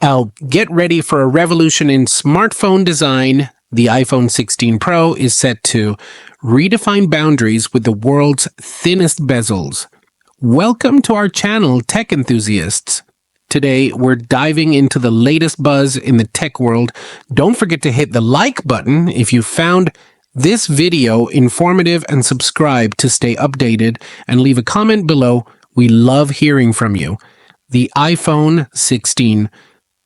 Get ready for a revolution in smartphone design. The iPhone 16 Pro is set to redefine boundaries with the world's thinnest bezels. Welcome to our channel, tech enthusiasts. Today, we're diving into the latest buzz in the tech world. Don't forget to hit the like button if you found this video informative and subscribe to stay updated, and leave a comment below. We love hearing from you. The iPhone 16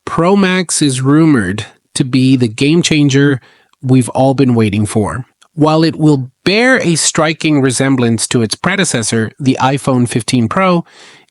Pro Max is rumored to be the game changer we've all been waiting for. While it will bear a striking resemblance to its predecessor, the iPhone 15 Pro,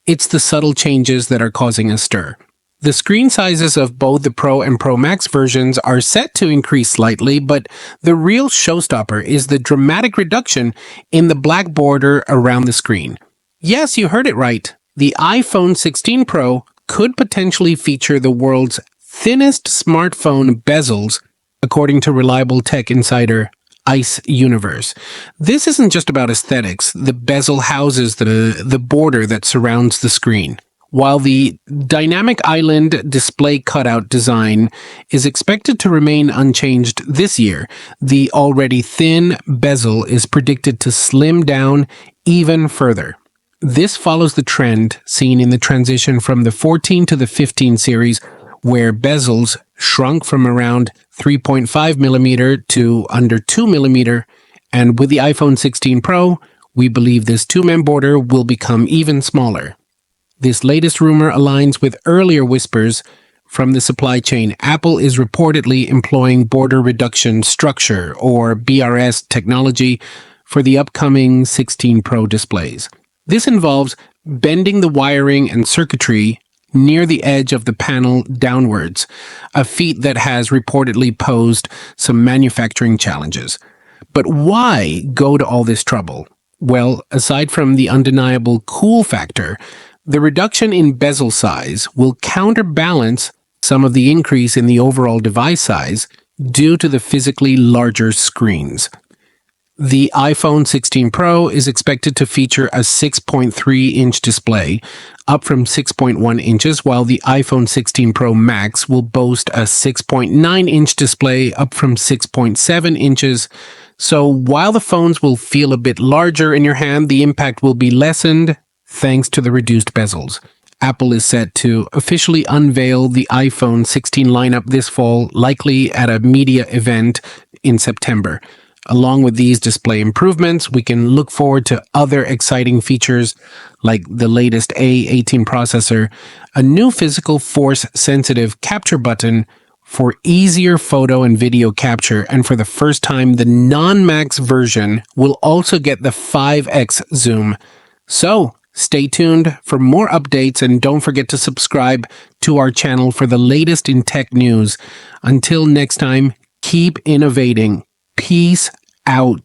it's the subtle changes that are causing a stir. The screen sizes of both the Pro and Pro Max versions are set to increase slightly, but the real showstopper is the dramatic reduction in the black border around the screen. Yes, you heard it right. The iPhone 16 Pro could potentially feature the world's thinnest smartphone bezels, according to reliable tech insider Ice Universe. This isn't just about aesthetics. The bezel houses the border that surrounds the screen. While the dynamic island display cutout design is expected to remain unchanged this year, the already thin bezel is predicted to slim down even further. This follows the trend seen in the transition from the 14 to the 15 series, where bezels shrunk from around 3.5mm to under 2mm, and with the iPhone 16 Pro, we believe this 2mm border will become even smaller. This latest rumor aligns with earlier whispers from the supply chain. Apple is reportedly employing border reduction structure, or BRS technology, for the upcoming 16 Pro displays. This involves bending the wiring and circuitry near the edge of the panel downwards, a feat that has reportedly posed some manufacturing challenges. But why go to all this trouble? Well, aside from the undeniable cool factor, the reduction in bezel size will counterbalance some of the increase in the overall device size due to the physically larger screens. The iPhone 16 Pro is expected to feature a 6.3-inch display, up from 6.1 inches, while the iPhone 16 Pro Max will boast a 6.9-inch display, up from 6.7 inches. So while the phones will feel a bit larger in your hand, the impact will be lessened thanks to the reduced bezels. Apple is set to officially unveil the iPhone 16 lineup this fall, likely at a media event in September. Along with these display improvements, we can look forward to other exciting features like the latest A18 processor, a new physical force-sensitive capture button for easier photo and video capture, and for the first time, the non-Max version will also get the 5x zoom. So, stay tuned for more updates, and don't forget to subscribe to our channel for the latest in tech news. Until next time, keep innovating. Peace out.